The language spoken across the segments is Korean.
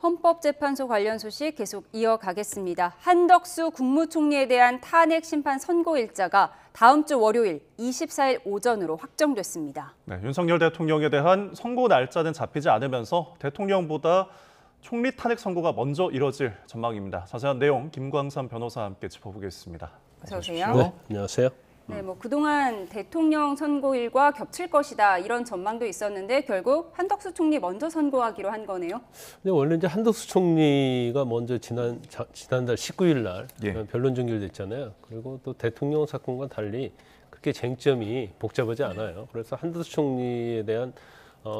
헌법재판소 관련 소식 계속 이어가겠습니다. 한덕수 국무총리에 대한 탄핵 심판 선고 일자가 다음 주 월요일 24일 오전으로 확정됐습니다. 네, 윤석열 대통령에 대한 선고 날짜는 잡히지 않으면서 대통령보다 총리 탄핵 선고가 먼저 이뤄질 전망입니다. 자세한 내용 김광삼 변호사와 함께 짚어보겠습니다. 어서 오세요. 네, 안녕하세요. 네, 그동안 대통령 선고일과 겹칠 것이다 이런 전망도 있었는데 결국 한덕수 총리 먼저 선고하기로 한 거네요. 근데 원래 이제 한덕수 총리가 먼저 지난달 19일 날 변론 종결됐잖아요. 그리고 또 대통령 사건과 달리 그렇게 쟁점이 복잡하지 않아요. 그래서 한덕수 총리에 대한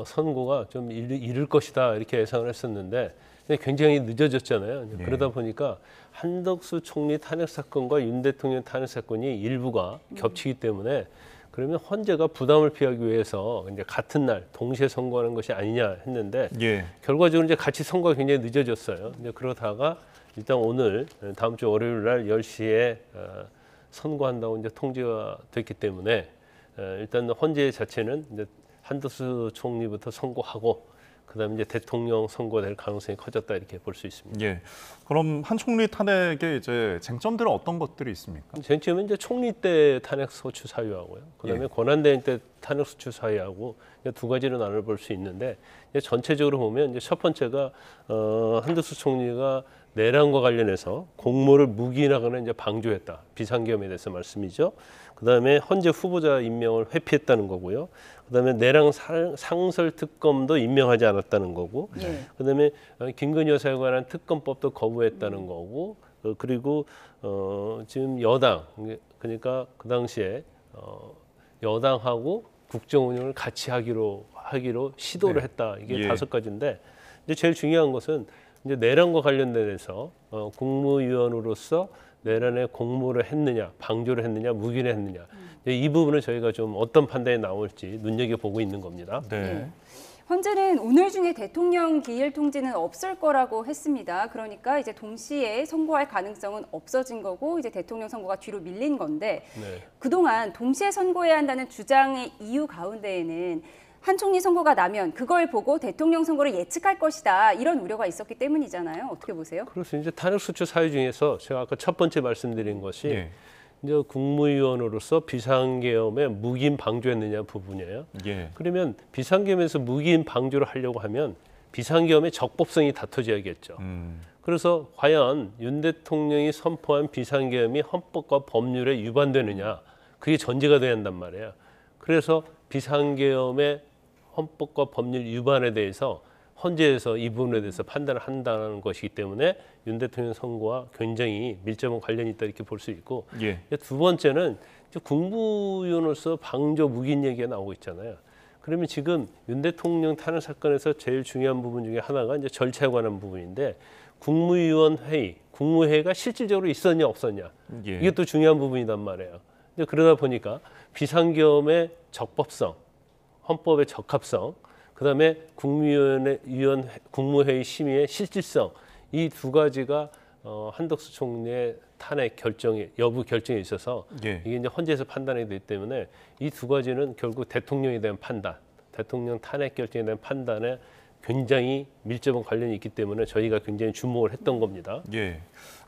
선고가 좀 이를 것이다 이렇게 예상을 했었는데 굉장히 늦어졌잖아요. 그러다 보니까 한덕수 총리 탄핵 사건과 윤 대통령 탄핵 사건이 일부가 겹치기 때문에 그러면 헌재가 부담을 피하기 위해서 이제 같은 날 동시에 선고하는 것이 아니냐 했는데 결과적으로 이제 같이 선고가 굉장히 늦어졌어요. 이제 그러다가 일단 오늘 다음 주 월요일 날 10시에 선고한다고 이제 통지가 됐기 때문에 일단 헌재 자체는 이제 한덕수 총리부터 선고하고 그다음에 이제 대통령 선고될 가능성이 커졌다 이렇게 볼 수 있습니다. 예. 그럼 한 총리 탄핵에 이제 쟁점들은 어떤 것들이 있습니까? 쟁점은 이제 총리 때 탄핵 소추 사유하고요. 그다음에 권한대행 때 탄핵 소추 사유하고 두 가지로 나눠볼 수 있는데 이제 전체적으로 보면 이제 첫 번째가 한덕수 총리가 내란과 관련해서 공모를 묵인하거나 이제 방조했다. 비상계엄에 대해서 말씀이죠. 그다음에 헌재 후보자 임명을 회피했다는 거고요. 그다음에 내란 상설 특검도 임명하지 않았다는 거고. 그다음에 김건희 여사에 관한 특검법도 거부했다는 거고. 그리고 지금 여당 그러니까 그 당시에 여당하고 국정 운영을 같이 하기로 시도를 했다. 이게 다섯 가지인데 이제 제일 중요한 것은 이제 내란과 관련돼서 국무위원으로서 내란에 공모를 했느냐, 방조를 했느냐, 묵인을 했느냐. 이 부분은 저희가 좀 어떤 판단이 나올지 눈여겨보고 있는 겁니다. 헌재는 오늘 중에 대통령 기일 통지는 없을 거라고 했습니다. 그러니까 이제 동시에 선고할 가능성은 없어진 거고 이제 대통령 선고가 뒤로 밀린 건데 그동안 동시에 선고해야 한다는 주장의 이유 가운데에는 한 총리 선고가 나면 그걸 보고 대통령 선고를 예측할 것이다 이런 우려가 있었기 때문이잖아요. 어떻게 보세요? 그래서 이제 탄핵 소추 사유 중에서 제가 아까 첫 번째 말씀드린 것이 이제 국무위원으로서 비상계엄에 묵인 방조했느냐 부분이에요. 그러면 비상계엄에서 묵인 방조를 하려고 하면 비상계엄의 적법성이 다퉈져야겠죠. 그래서 과연 윤 대통령이 선포한 비상계엄이 헌법과 법률에 위반되느냐 그게 전제가 돼야 한단 말이에요. 그래서 비상계엄의 헌법과 법률 위반에 대해서 헌재에서 이 부분에 대해서 판단을 한다는 것이기 때문에 윤 대통령 선고와 굉장히 밀접한 관련이 있다 이렇게 볼 수 있고 두 번째는 국무위원으로서 방조 묵인 얘기가 나오고 있잖아요. 그러면 지금 윤 대통령 탄핵 사건에서 제일 중요한 부분 중에 하나가 이제 절차에 관한 부분인데 국무위원 회의, 국무회의가 실질적으로 있었냐 없었냐 이게 또 중요한 부분이란 말이에요. 그러다 보니까 비상계엄의 적법성, 헌법의 적합성, 그다음에 국무회의 심의의 실질성 이 두 가지가 한덕수 총리의 탄핵 여부 결정에 있어서 이게 이제 헌재에서 판단이 되기 때문에 이 두 가지는 결국 대통령에 대한 판단, 대통령 탄핵 결정에 대한 판단에 굉장히 밀접한 관련이 있기 때문에 저희가 굉장히 주목을 했던 겁니다.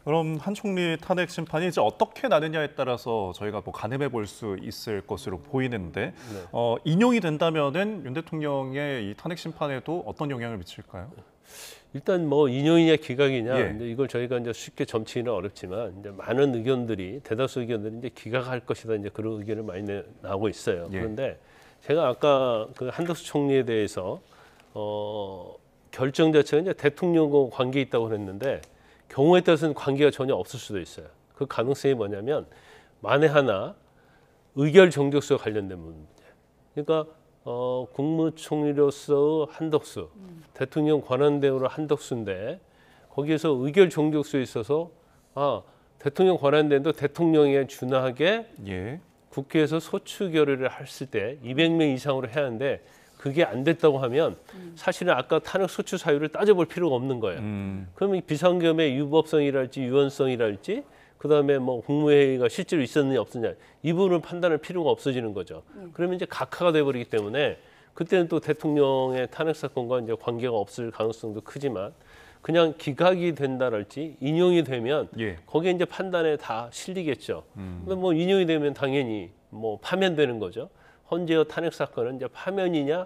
그럼 한 총리 탄핵 심판이 이제 어떻게 나느냐에 따라서 저희가 가늠해 볼 수 있을 것으로 보이는데 인용이 된다면은 윤 대통령의 이 탄핵 심판에도 어떤 영향을 미칠까요? 일단 인용이냐 기각이냐 근데 이걸 저희가 이제 쉽게 점치기는 어렵지만 이제 많은 의견들이 대다수 의견들이 이제 기각할 것이다 이제 그런 의견을 많이 나오고 있어요. 그런데 제가 아까 그 한덕수 총리에 대해서 결정 자체가 이제 대통령과 관계 있다고 그랬는데 경우에 따라서는 관계가 전혀 없을 수도 있어요. 그 가능성이 뭐냐면 만에 하나 의결 정족수와 관련된 문제. 그러니까 국무총리로서 한덕수, 대통령 권한대행으로 한덕수인데 거기에서 의결 정족수에 있어서 대통령 권한대행도 대통령에 준하게 국회에서 소추 결의를 했을 때 200명 이상으로 해야 하는데 그게 안 됐다고 하면 사실은 아까 탄핵 소추 사유를 따져볼 필요가 없는 거예요. 그러면 비상계엄의 유법성이랄지 유연성이랄지 그다음에 국무회의가 실제로 있었느냐 없었느냐 이 부분을 판단할 필요가 없어지는 거죠. 그러면 이제 각하가 돼버리기 때문에 그때는 또 대통령의 탄핵 사건과 이제 관계가 없을 가능성도 크지만 그냥 기각이 된다랄지 인용이 되면 예. 거기에 이제 판단에 다 실리겠죠. 근데 뭐 인용이 되면 당연히 뭐 파면되는 거죠. 헌재의 탄핵 사건은 이제 파면이냐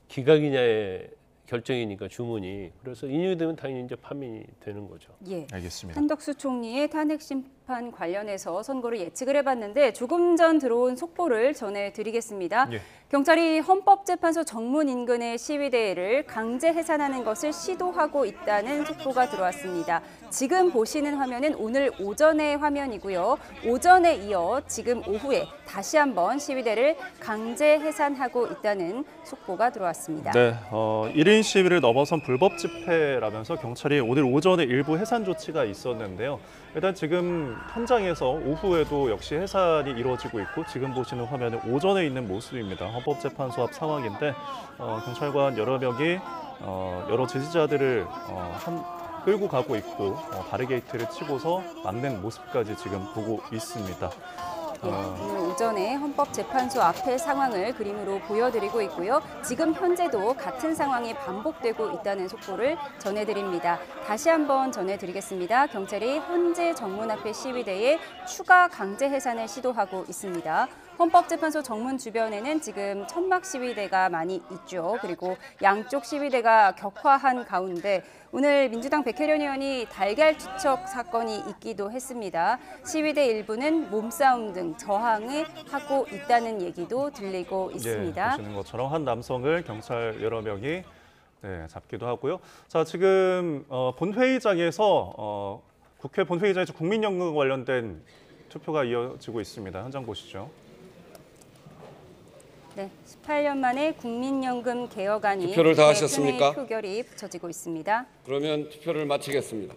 기각이냐의 결정이니까 주문이. 그래서 인용이 되면 당연히 이제 파면이 되는 거죠. 예. 알겠습니다. 한덕수 총리의 탄핵 심판 관련해서 선고를 예측을 해봤는데 조금 전 들어온 속보를 전해드리겠습니다. 예. 경찰이 헌법재판소 정문 인근의 시위대를 강제 해산하는 것을 시도하고 있다는 속보가 들어왔습니다. 지금 보시는 화면은 오늘 오전의 화면이고요. 오전에 이어 지금 오후에 다시 한번 시위대를 강제 해산하고 있다는 속보가 들어왔습니다. 네, 1인 시위를 넘어선 불법 집회라면서 경찰이 오늘 오전에 일부 해산 조치가 있었는데요. 일단 지금 현장에서 오후에도 역시 해산이 이루어지고 있고 지금 보시는 화면은 오전에 있는 모습입니다. 헌법재판소 앞 상황인데 경찰관 여러 명이 여러 지지자들을 끌고 가고 있고 바리게이트를 치고서 막는 모습까지 지금 보고 있습니다. 예, 오늘 오전에 헌법재판소 앞의 상황을 그림으로 보여드리고 있고요. 지금 현재도 같은 상황이 반복되고 있다는 속보를 전해드립니다. 다시 한번 전해드리겠습니다. 경찰이 헌재 정문 앞의 시위대에 추가 강제 해산을 시도하고 있습니다. 헌법재판소 정문 주변에는 지금 천막 시위대가 많이 있죠. 그리고 양쪽 시위대가 격화한 가운데 오늘 민주당 백혜련 의원이 달걀 투척 사건이 있기도 했습니다. 시위대 일부는 몸싸움 등 저항을 하고 있다는 얘기도 들리고 있습니다. 예, 보시는 것처럼 한 남성을 경찰 여러 명이 잡기도 하고요. 자, 지금 본회의장에서 국회 본회의장에서 국민연금 관련된 투표가 이어지고 있습니다. 현장 보시죠. 네, 18년 만에 국민연금 개혁안이 투표를 다 하셨습니까? 표결이 붙여지고 있습니다. 그러면 투표를 마치겠습니다.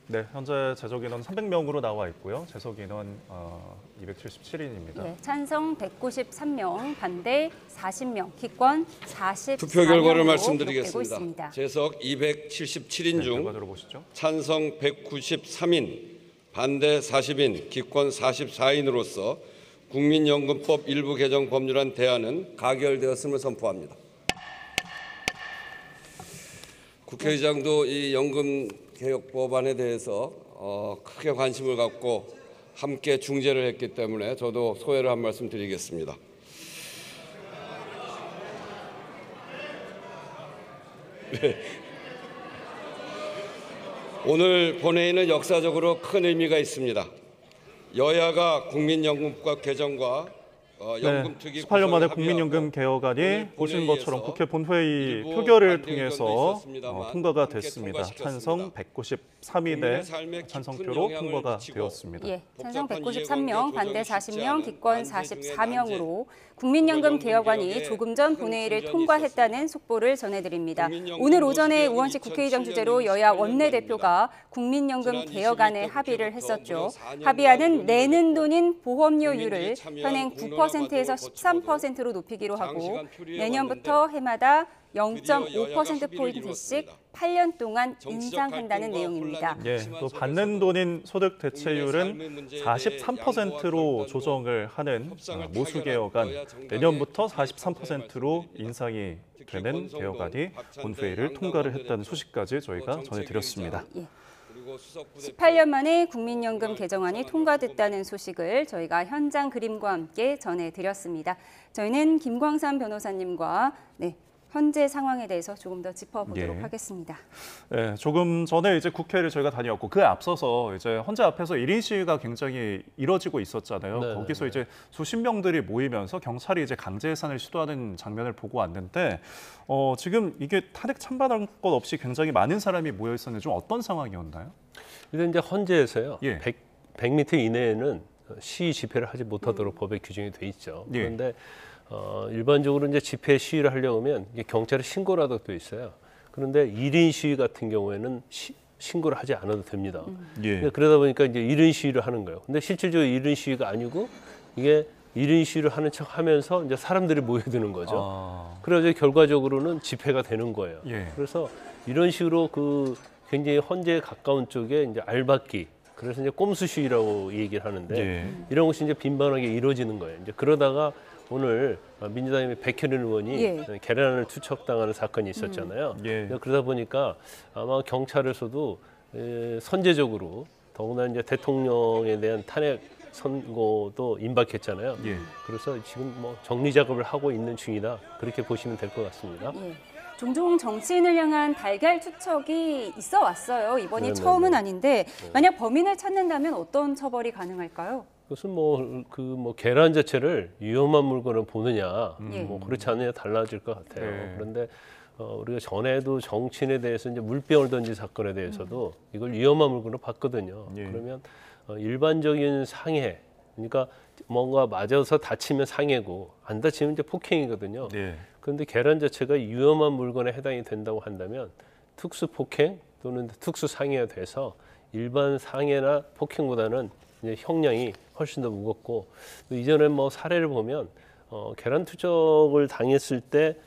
네, 현재 재적 인원 300명으로 나와 있고요. 재석 인원 277인입니다. 네, 찬성 193명, 반대 40명, 기권 44명으로 투표 결과를 있습니다. 말씀드리겠습니다. 재석 277인 중 결과 들어보시죠. 찬성 193인, 반대 40인, 기권 44인으로서 국민연금법 일부 개정 법률안 대안은 가결되었음을 선포합니다. 국회의장도 이 연금 개혁 법안에 대해서 크게 관심을 갖고 함께 중재를 했기 때문에 저도 소회를 한 말씀 드리겠습니다. 네. 오늘 본회의는 역사적으로 큰 의미가 있습니다. 여야가 국민연금법 개정과 연금특위 18년 만에 국민연금 개혁안이 보신 것처럼 국회 본회의 표결을 통해서 통과가 됐습니다. 찬성 193인의 찬성표로 통과가 되었습니다. 예, 찬성 193명, 반대 40명, 기권 44명으로 국민연금 개혁안이 조금 전 본회의를 통과했다는 속보를 전해드립니다. 오늘 오전에 우원식 국회의장 주재로 여야 원내대표가 국민연금 개혁안에 합의를 했었죠. 합의안은 내는 돈인 보험료율을 현행 9%에서 13%로 높이기로 하고 내년부터 해마다 0.5%포인트씩 8년 동안 인상한다는 내용입니다. 예, 또 받는 돈인 소득 대체율은 43%로 조정을 하는 모수 개혁안, 내년부터 43%로 인상이 되는 개혁안이 본회의를 통과를 했다는 소식까지 저희가 전해드렸습니다. 예. 18년 만에 국민연금 개정안이 통과됐다는 소식을 저희가 현장 그림과 함께 전해드렸습니다. 저희는 김광삼 변호사님과 현재 상황에 대해서 조금 더 짚어보도록 하겠습니다. 네, 조금 전에 이제 국회를 저희가 다녀왔고 그 앞서서 이제 헌재 앞에서 1인 시위가 굉장히 이뤄지고 있었잖아요. 네, 거기서 이제 수십 명들이 모이면서 경찰이 이제 강제 해산을 시도하는 장면을 보고 왔는데 지금 이게 탄핵 찬반할 것 없이 굉장히 많은 사람이 모여 있었는데 좀 어떤 상황이었나요? 일단 이제 헌재에서요. 예. 100m 이내에는 시위 집회를 하지 못하도록 법에 규정이 돼 있죠. 예. 그런데 일반적으로 이제 집회 시위를 하려고 하면 이게 경찰에 신고를 하도록 돼 있어요. 그런데 1인 시위 같은 경우에는 신고를 하지 않아도 됩니다. 예. 그러다 보니까 이제 1인 시위를 하는 거예요. 근데 실질적으로 1인 시위가 아니고 이게 1인 시위를 하는 척 하면서 이제 사람들이 모여드는 거죠. 그래서 결과적으로는 집회가 되는 거예요. 예. 그래서 이런 식으로 굉장히 헌재에 가까운 쪽에 이제 알박기 그래서 이제 꼼수시위라고 얘기를 하는데 이런 것이 이제 빈번하게 이루어지는 거예요. 이제 그러다가 오늘 민주당의 백현은 의원이 계란을 투척당하는 사건이 있었잖아요. 그러다 보니까 아마 경찰에서도 선제적으로 더구나 이제 대통령에 대한 탄핵 선고도 임박했잖아요. 그래서 지금 뭐 정리 작업을 하고 있는 중이다. 그렇게 보시면 될 것 같습니다. 종종 정치인을 향한 달걀 투척이 있어 왔어요. 이번이 처음은 아닌데 만약 범인을 찾는다면 어떤 처벌이 가능할까요? 그것은 뭐 계란 자체를 위험한 물건을 보느냐, 뭐 그렇지 않느냐 달라질 것 같아요. 그런데 우리가 전에도 정치인에 대해서 이제 물병을 던진 사건에 대해서도 이걸 위험한 물건으로 봤거든요. 그러면 일반적인 상해, 그러니까 뭔가 맞아서 다치면 상해고 안 다치면 이제 폭행이거든요. 그런데 계란 자체가 위험한 물건에 해당이 된다고 한다면 특수 폭행 또는 특수 상해가 돼서 일반 상해나 폭행보다는 이제 형량이 훨씬 더 무겁고 이전에 뭐 사례를 보면 계란 투척을 당했을 때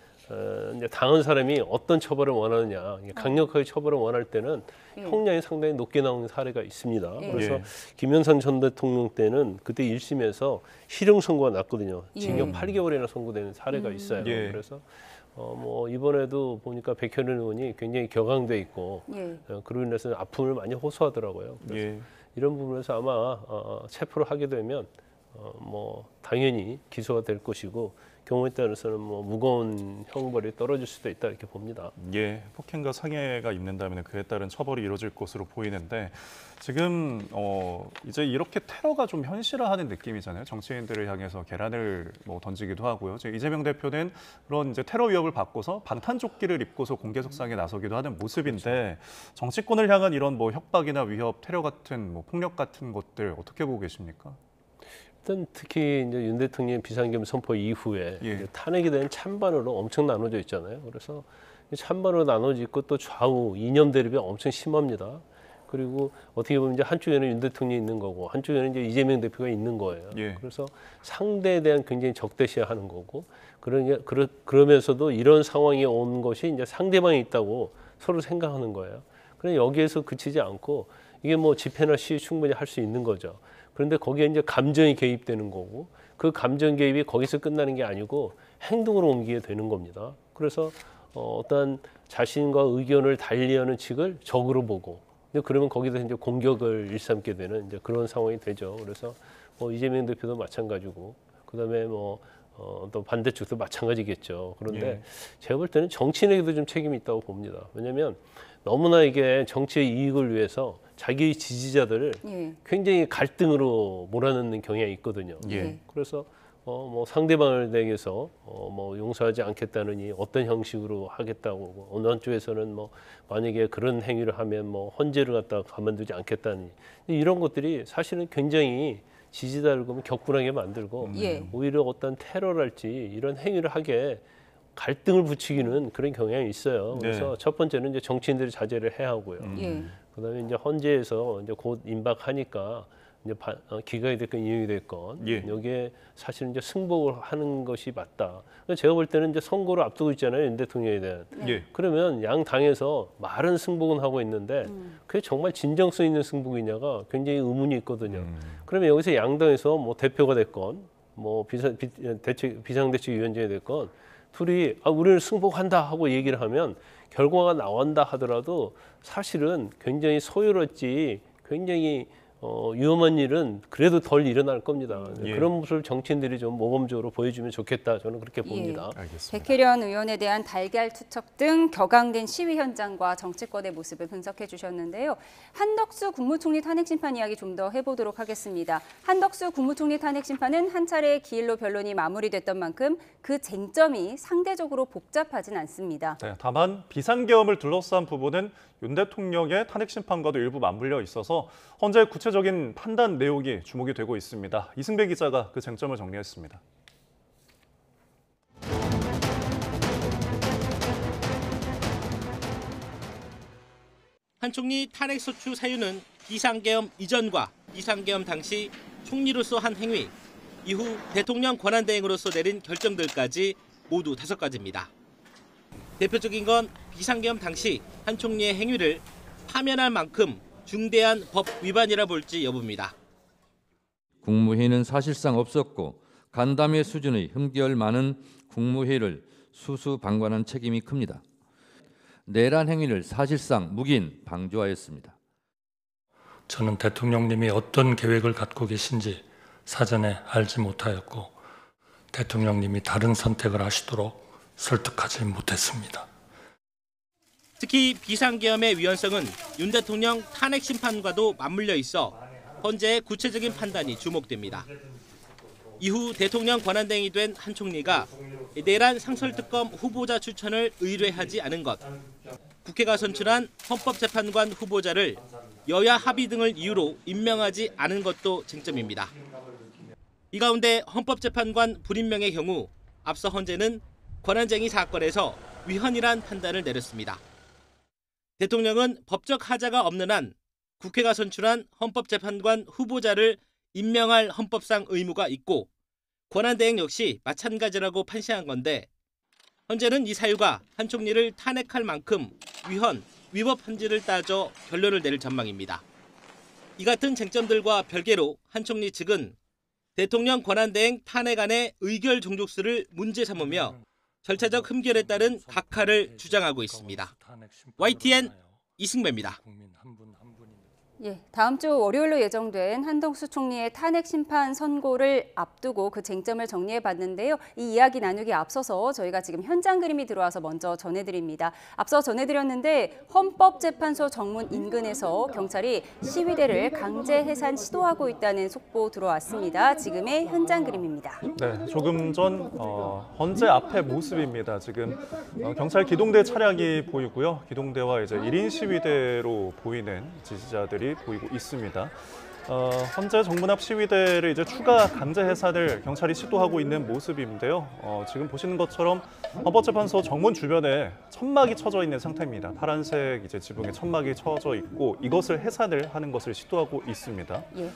이제 당한 사람이 어떤 처벌을 원하느냐, 강력하게 처벌을 원할 때는 형량이 상당히 높게 나오는 사례가 있습니다. 그래서 김영삼 전 대통령 때는 그때 1심에서 실형 선고가 났거든요. 징역 8개월이나 선고되는 사례가 있어요. 그래서 뭐 이번에도 보니까 백현은 의원이 굉장히 격앙돼 있고 그로 인해서 아픔을 많이 호소하더라고요. 그래서 이런 부분에서 아마 체포를 하게 되면 뭐 당연히 기소가 될 것이고 경우에 따라서는 뭐 무거운 형벌이 떨어질 수도 있다 이렇게 봅니다. 폭행과 상해가 있는다면 그에 따른 처벌이 이루어질 것으로 보이는데 지금 이제 이렇게 테러가 좀 현실화하는 느낌이잖아요. 정치인들을 향해서 계란을 뭐 던지기도 하고요. 이재명 대표는 그런 이제 테러 위협을 받고서 방탄조끼를 입고서 공개석상에 나서기도 하는 모습인데 정치권을 향한 이런 뭐 협박이나 위협, 테러 같은 뭐 폭력 같은 것들 어떻게 보고 계십니까? 일단 특히 이제 윤 대통령 비상계엄 선포 이후에 이제 탄핵에 대한 찬반으로 엄청 나눠져 있잖아요. 그래서 찬반으로 나눠져 있고 또 좌우 이념 대립이 엄청 심합니다. 그리고 어떻게 보면 이제 한쪽에는 윤 대통령이 있는 거고 한쪽에는 이제 이재명 대표가 있는 거예요. 그래서 상대에 대한 굉장히 적대시하는 거고 그러면서도 이런 상황이 온 것이 이제 상대방이 있다고 서로 생각하는 거예요. 그런데 여기에서 그치지 않고 이게 뭐 집회나 시위 충분히 할 수 있는 거죠. 그런데 거기에 이제 감정이 개입되는 거고 그 감정 개입이 거기서 끝나는 게 아니고 행동으로 옮기게 되는 겁니다. 그래서 어떤 자신과 의견을 달리하는 측을 적으로 보고 그러면 거기서 이제 공격을 일삼게 되는 이제 그런 상황이 되죠. 그래서 뭐 이재명 대표도 마찬가지고 그다음에 뭐 또 반대쪽도 마찬가지겠죠. 그런데 제가 볼 때는 정치인에게도 좀 책임이 있다고 봅니다. 왜냐하면 너무나 이게 정치의 이익을 위해서 자기 지지자들을 굉장히 갈등으로 몰아넣는 경향이 있거든요. 그래서 뭐 상대방을 대해서 뭐 용서하지 않겠다느니 어떤 형식으로 하겠다고 어느 한쪽에서는 뭐 만약에 그런 행위를 하면 뭐 헌재를 갖다가 가만두지 않겠다니 이런 것들이 사실은 굉장히 지지자를 보면 격분하게 만들고 오히려 어떤 테러랄지 이런 행위를 하게 갈등을 부추기는 그런 경향이 있어요. 그래서 첫 번째는 이제 정치인들이 자제를 해야 하고요. 그다음에 이제 헌재에서 이제 곧 임박하니까 이제 기각이 됐건 인용이 됐건 여기에 사실 이제 승복을 하는 것이 맞다. 제가 볼 때는 이제 선거를 앞두고 있잖아요, 윤 대통령에 대한. 그러면 양 당에서 말은 승복은 하고 있는데 그게 정말 진정성 있는 승복이냐가 굉장히 의문이 있거든요. 그러면 여기서 양 당에서 뭐 대표가 됐건 뭐 비상대책위원장이 됐건 둘이 우리는 승복한다 하고 얘기를 하면 결과가 나온다 하더라도 사실은 굉장히 소요롭지 굉장히 위험한 일은 그래도 덜 일어날 겁니다. 그런 모습을 정치인들이 좀 모범적으로 보여주면 좋겠다. 저는 그렇게 봅니다. 백혜련 의원에 대한 달걀 투척 등 격앙된 시위 현장과 정치권의 모습을 분석해 주셨는데요. 한덕수 국무총리 탄핵 심판 이야기 좀 더 해보도록 하겠습니다. 한덕수 국무총리 탄핵 심판은 한 차례 기일로 변론이 마무리됐던 만큼 그 쟁점이 상대적으로 복잡하진 않습니다. 다만 비상계엄을 둘러싼 부분은 윤 대통령의 탄핵 심판과도 일부 맞물려 있어서 헌재의 구체적인 판단 내용이 주목이 되고 있습니다. 이승배 기자가 그 쟁점을 정리했습니다. 한 총리 탄핵 소추 사유는 비상계엄 이전과 비상계엄 당시 총리로서 한 행위, 이후 대통령 권한대행으로서 내린 결정들까지 모두 5가지입니다. 대표적인 건 비상계엄 당시 한 총리의 행위를 파면할 만큼 중대한 법 위반이라 볼지 여부입니다. 국무회의는 사실상 없었고 간담회 수준의 흠결 많은 국무회의를 수수방관한 책임이 큽니다. 내란 행위를 사실상 묵인 방조하였습니다. 저는 대통령님이 어떤 계획을 갖고 계신지 사전에 알지 못하였고 대통령님이 다른 선택을 하시도록 설득하지 못했습니다. 특히 비상계엄의 위헌성은 윤 대통령 탄핵 심판과도 맞물려 있어 헌재의 구체적인 판단이 주목됩니다. 이후 대통령 권한대행이 된 한 총리가 내란 상설특검 후보자 추천을 의뢰하지 않은 것, 국회가 선출한 헌법재판관 후보자를 여야 합의 등을 이유로 임명하지 않은 것도 쟁점입니다. 이 가운데 헌법재판관 불임명의 경우 앞서 헌재는 권한쟁의 사건에서 위헌이란 판단을 내렸습니다. 대통령은 법적 하자가 없는 한 국회가 선출한 헌법재판관 후보자를 임명할 헌법상 의무가 있고 권한대행 역시 마찬가지라고 판시한 건데 헌재는 이 사유가 한 총리를 탄핵할 만큼 위헌, 위법한지를 따져 결론을 내릴 전망입니다. 이 같은 쟁점들과 별개로 한 총리 측은 대통령 권한대행 탄핵안의 의결 종족수를 문제 삼으며 절차적 흠결에 따른 각하를 주장하고 있습니다. YTN 이승배입니다. 예, 다음 주 월요일로 예정된 한덕수 총리의 탄핵 심판 선고를 앞두고 그 쟁점을 정리해 봤는데요. 이 이야기 나누기 앞서서 저희가 지금 현장 그림이 들어와서 먼저 전해드립니다. 앞서 전해드렸는데 헌법재판소 정문 인근에서 경찰이 시위대를 강제 해산 시도하고 있다는 속보 들어왔습니다. 지금의 현장 그림입니다. 네, 조금 전 헌재 앞의 모습입니다. 지금 경찰 기동대 차량이 보이고요. 기동대와 이제 1인 시위대로 보이는 지지자들이 보이고 있습니다. 현재 정문 앞 시위대를 이제 추가 강제 해산을 경찰이 시도하고 있는 모습인데요. 지금 보시는 것처럼 헌법재판소 정문 주변에 천막이 쳐져 있는 상태입니다. 파란색 이제 지붕에 천막이 쳐져 있고 이것을 해산을 하는 것을 시도하고 있습니다. 예,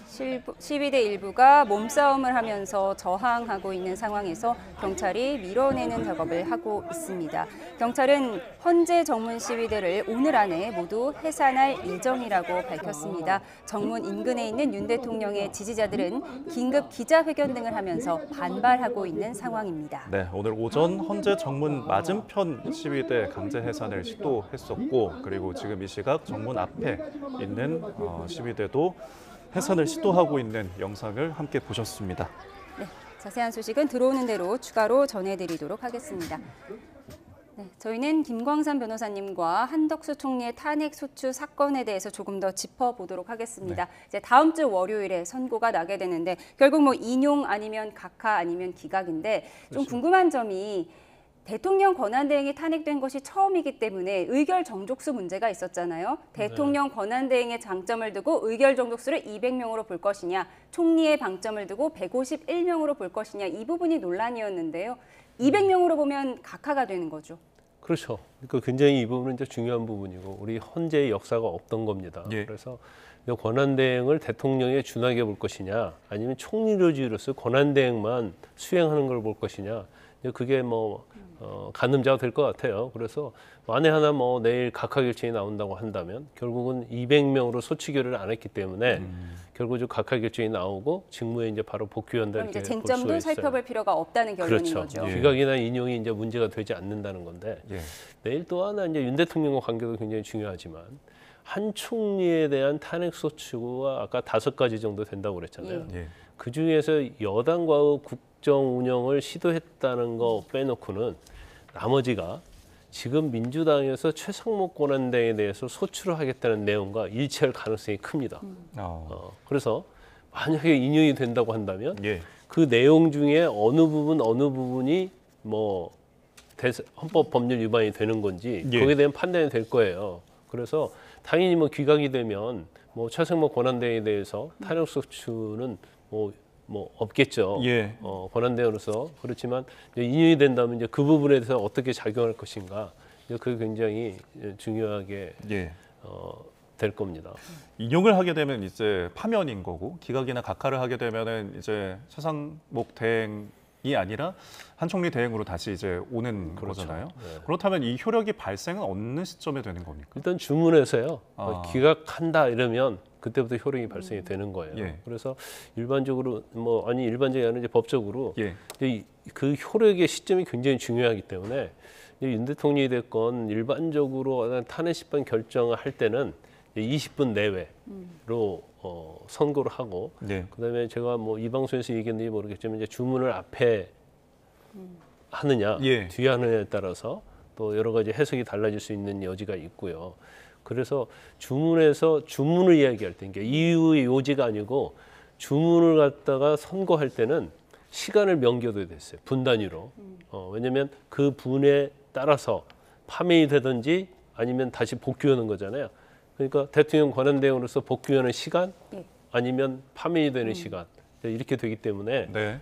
시위대 일부가 몸싸움을 하면서 저항하고 있는 상황에서 경찰이 밀어내는 작업을 하고 있습니다. 경찰은 헌재 정문 시위대를 오늘 안에 모두 해산할 예정이라고 밝혔습니다. 정문 인근에 있는 윤 대통령의 지지자들은 긴급 기자회견 등을 하면서 반발하고 있는 상황입니다. 네, 오늘 오전 헌재 정문 맞은편 시위대 강제 해산을 시도했었고 그리고 지금 이 시각 정문 앞에 있는 시위대도 해산을 시도하고 있는 영상을 함께 보셨습니다. 네, 자세한 소식은 들어오는 대로 추가로 전해드리도록 하겠습니다. 네, 저희는 김광산 변호사님과 한덕수 총리의 탄핵 소추 사건에 대해서 조금 더 짚어보도록 하겠습니다. 네. 이제 다음 주 월요일에 선고가 나게 되는데 결국 뭐 인용 아니면 각하 아니면 기각인데 좀 그렇죠. 궁금한 점이 대통령 권한대행이 탄핵된 것이 처음이기 때문에 의결 정족수 문제가 있었잖아요. 대통령 권한대행의 장점을 두고 의결 정족수를 200명으로 볼 것이냐, 총리의 방점을 두고 151명으로 볼 것이냐 이 부분이 논란이었는데요. 200명으로 보면 각하가 되는 거죠. 그렇죠. 그러니까 굉장히 이 부분은 이제 중요한 부분이고 우리 헌재의 역사가 없던 겁니다. 예. 그래서 권한대행을 대통령에 준하게 볼 것이냐, 아니면 총리로지로서 권한대행만 수행하는 걸 볼 것이냐, 그게 뭐 가늠자가 될 것 같아요. 그래서 만에 하나 뭐 내일 각하 결정이 나온다고 한다면 결국은 200명으로 소치 결의를 안 했기 때문에 결국 각하 결정이 나오고 직무에 이제 바로 복귀한다 그럼 이렇게 이제 볼 쟁점도 수가 있어요. 살펴볼 필요가 없다는 결론인 그렇죠. 거죠. 예. 기각이나 인용이 이제 문제가 되지 않는다는 건데 예. 내일 또 하나 이제 윤 대통령과 관계도 굉장히 중요하지만 한 총리에 대한 탄핵 소추가 아까 5가지 정도 된다고 그랬잖아요. 예. 그 중에서 여당과의 국정 운영을 시도했다는 거 빼놓고는 나머지가 지금 민주당에서 최상목 권한대행에 대해서 소추를 하겠다는 내용과 일치할 가능성이 큽니다. 그래서 만약에 인용이 된다고 한다면 예. 그 내용 중에 어느 부분이 뭐 헌법 법률 위반이 되는 건지 예. 거기에 대한 판단이 될 거예요. 그래서 당연히 뭐 기각이 되면 뭐 최상목 권한대행에 대해서 탄핵 소추는 뭐 없겠죠. 예. 권한대행으로서. 그렇지만 이제 인용이 된다면 이제 그 부분에 대해서 어떻게 작용할 것인가, 이제 그게 굉장히 중요하게 예. 될 겁니다. 인용을 하게 되면 이제 파면인 거고 기각이나 각하를 하게 되면은 이제 최상목 대행 아니라 한 총리 대행으로 다시 이제 오는 그렇죠. 거잖아요. 네. 그렇다면 이 효력이 발생은 어느 시점에 되는 겁니까? 일단 주문해서요. 아. 기각한다 이러면 그때부터 효력이 발생이 되는 거예요. 예. 그래서 일반적으로 일반적이 아니라 이제 법적으로 예. 그 효력의 시점이 굉장히 중요하기 때문에 윤 대통령이 됐건 일반적으로 탄핵 심판 결정을 할 때는 20분 내외로 선고를 하고 네. 그다음에 제가 이 방송에서 얘기했는지 모르겠지만 이제 주문을 앞에 하느냐 예. 뒤에 하느냐에 따라서 또 여러 가지 해석이 달라질 수 있는 여지가 있고요. 그래서 주문에서 주문을 이야기할 때, 그러니까 이유의 요지가 아니고 주문을 갖다가 선고할 때는 시간을 명겨둬야 됐어요. 분 단위로. 왜냐하면 그 분에 따라서 파면이 되든지 아니면 다시 복귀하는 거잖아요. 그러니까 대통령 권한대행으로서 복귀하는 시간 예. 아니면 파면이 되는 시간 이렇게 되기 때문에 네.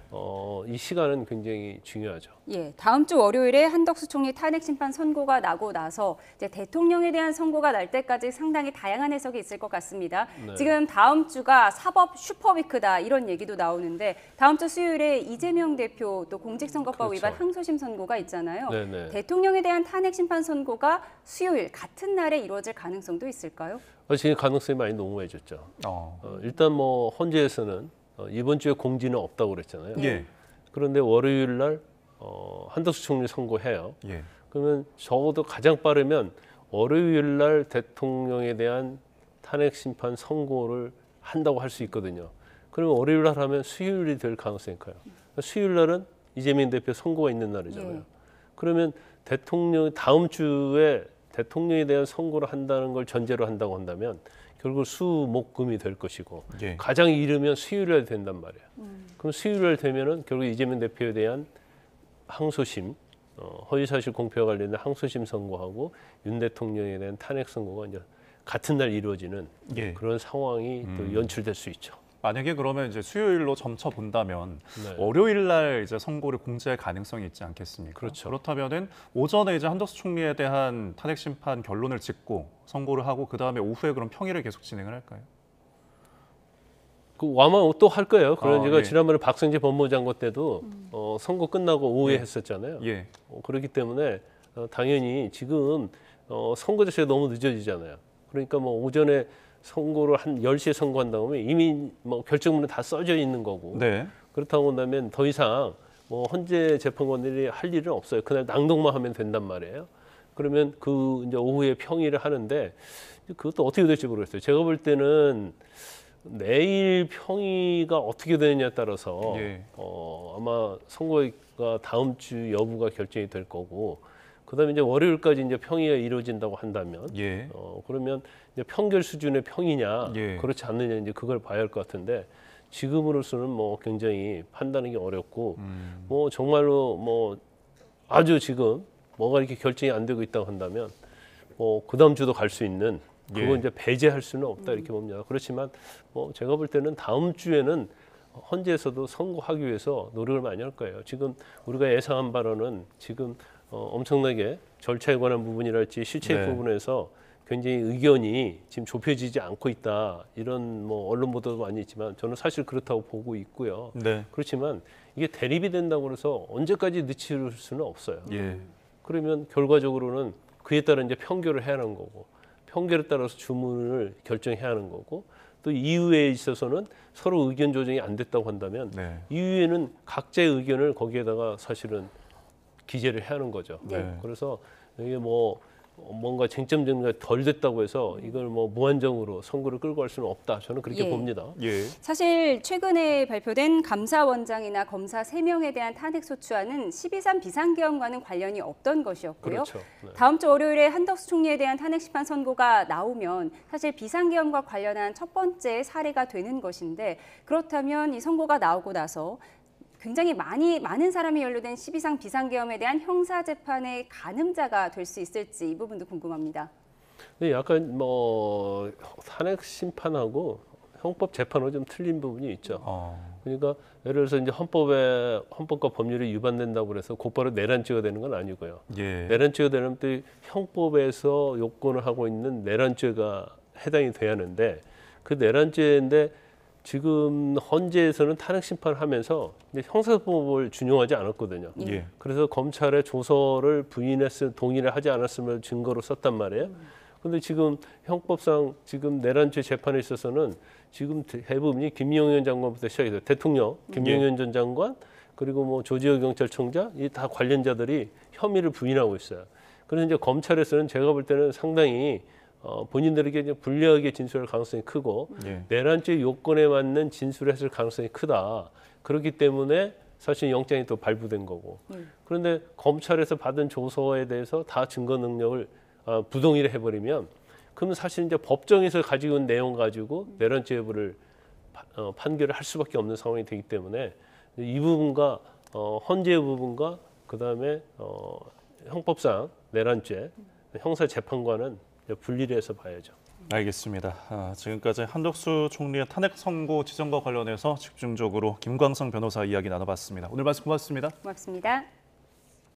이 시간은 굉장히 중요하죠. 예, 다음 주 월요일에 한덕수 총리 탄핵 심판 선고가 나고 나서 이제 대통령에 대한 선고가 날 때까지 상당히 다양한 해석이 있을 것 같습니다. 네. 지금 다음 주가 사법 슈퍼위크다 이런 얘기도 나오는데 다음 주 수요일에 이재명 대표 또 공직선거법 그렇죠. 위반 항소심 선고가 있잖아요. 네네. 대통령에 대한 탄핵 심판 선고가 수요일 같은 날에 이루어질 가능성도 있을까요? 지금 가능성이 많이 농후해졌죠. 어. 일단 헌재에서는 이번 주에 공지는 없다고 그랬잖아요. 예. 그런데 월요일 날 한덕수 총리 선고해요. 예. 그러면 적어도 가장 빠르면 월요일 날 대통령에 대한 탄핵 심판 선고를 한다고 할 수 있거든요. 그러면 월요일 날 하면 수요일이 될 가능성이 커요. 수요일 날은 이재명 대표 선고가 있는 날이잖아요. 예. 그러면 대통령 다음 주에 대통령에 대한 선고를 한다는 걸 전제로 한다고 한다면 결국 수목금이 될 것이고 예. 가장 이르면 수요일에 된단 말이에요. 그럼 수요일에 되면은 결국 이재명 대표에 대한 항소심, 허위사실 공표와 관련된 항소심 선고하고 윤 대통령에 대한 탄핵 선고가 이제 같은 날 이루어지는 예. 그런 상황이 또 연출될 수 있죠. 만약에 그러면 이제 수요일로 점쳐 본다면 네. 월요일 날 이제 선고를 공지할 가능성이 있지 않겠습니까? 그렇죠. 그렇다면은 오전에 이제 한덕수 총리에 대한 탄핵 심판 결론을 짓고 선고를 하고 그 다음에 오후에 그럼 평일을 계속 진행을 할까요? 아마 또 할 거예요. 그런 제가 예. 지난번에 박성재 법무장관 때도 선거 끝나고 오후에 예. 했었잖아요. 예. 그렇기 때문에 당연히 지금 선거 자체가 너무 늦어지잖아요. 그러니까 오전에 선고를 한 10시에 선고한 다음에 이미 결정문에 다 써져 있는 거고 네. 그렇다고 한다면 더 이상 헌재 재판관들이 할 일은 없어요. 그날 낭독만 하면 된단 말이에요. 그러면 그 이제 오후에 평의를 하는데 그것도 어떻게 될지 모르겠어요. 제가 볼 때는 내일 평의가 어떻게 되느냐에 따라서 예. 아마 선거가 다음 주 여부가 결정이 될 거고 그다음에 이제 월요일까지 이제 평의가 이루어진다고 한다면 예. 그러면 이제 판결 수준의 평이냐 예. 그렇지 않느냐 이제 그걸 봐야 할 것 같은데 지금으로서는 굉장히 판단하기 어렵고 정말로 아주 지금 뭐가 이렇게 결정이 안 되고 있다고 한다면 그다음 주도 갈 수 있는 그거 예. 이제 배제할 수는 없다 이렇게 봅니다. 그렇지만 제가 볼 때는 다음 주에는 헌재에서도 선고하기 위해서 노력을 많이 할 거예요. 지금 우리가 예상한 바로는 지금 엄청나게 절차에 관한 부분이랄지 실체 네. 부분에서 굉장히 의견이 지금 좁혀지지 않고 있다. 이런 언론 보도도 많이 있지만 저는 사실 그렇다고 보고 있고요. 네. 그렇지만 이게 대립이 된다고 해서 언제까지 늦출 수는 없어요. 예. 그러면 결과적으로는 그에 따라 이제 판결을 해야 하는 거고 판결에 따라서 주문을 결정해야 하는 거고 또 이후에 있어서는 서로 의견 조정이 안 됐다고 한다면 네. 이후에는 각자의 의견을 거기에다가 사실은 기재를 해야 하는 거죠. 네. 그래서 이게 뭔가 쟁점 정리가 덜 됐다고 해서 이걸 무한정으로 선고를 끌고 갈 수는 없다. 저는 그렇게 예. 봅니다. 예. 사실 최근에 발표된 감사원장이나 검사 3명에 대한 탄핵 소추안은 12.3 비상계엄과는 관련이 없던 것이었고요. 그렇죠. 네. 다음 주 월요일에 한덕수 총리에 대한 탄핵 심판 선고가 나오면 사실 비상계엄과 관련한 첫 번째 사례가 되는 것인데 그렇다면 이 선고가 나오고 나서 굉장히 많은 사람이 연루된 12.3 비상계엄에 대한 형사재판의 가늠자가 될 수 있을지 이 부분도 궁금합니다. 근데 약간 탄핵 심판하고 형법 재판하고 좀 틀린 부분이 있죠. 그러니까 예를 들어서 이제 헌법과 법률이 위반된다고 그래서 곧바로 내란죄가 되는 건 아니고요. 예. 내란죄가 되려면 또 형법에서 요건을 하고 있는 내란죄가 해당이 돼야 하는데 그 내란죄인데 지금 헌재에서는 탄핵 심판을 하면서 형사법을 준용하지 않았거든요. 예. 그래서 검찰의 조서를 동의를 하지 않았음을 증거로 썼단 말이에요. 그런데 지금 형법상 지금 내란죄 재판에 있어서는 지금 대부분이 김용현 장관부터 시작해서 대통령, 김용현 전 장관, 그리고 뭐 조지호 경찰청장 이 다 관련자들이 혐의를 부인하고 있어요. 그래서 이제 검찰에서는 제가 볼 때는 상당히 본인들에게 이제 불리하게 진술할 가능성이 크고 내란죄 요건에 맞는 진술을 했을 가능성이 크다. 그렇기 때문에 사실 영장이 또 발부된 거고. 그런데 검찰에서 받은 조서에 대해서 다 증거 능력을 부동의를 해버리면 그러면 사실 이제 법정에서 가지고 있는 내용 가지고 내란죄 여부를 판결을 할 수밖에 없는 상황이 되기 때문에 이 부분과 헌재 부분과 그다음에 형법상 내란죄 형사 재판과는 분리를 해서 봐야죠. 알겠습니다. 지금까지 한덕수 총리의 탄핵 선고 지정과 관련해서 집중적으로 김광성 변호사 이야기 나눠봤습니다. 오늘 말씀 고맙습니다. 고맙습니다.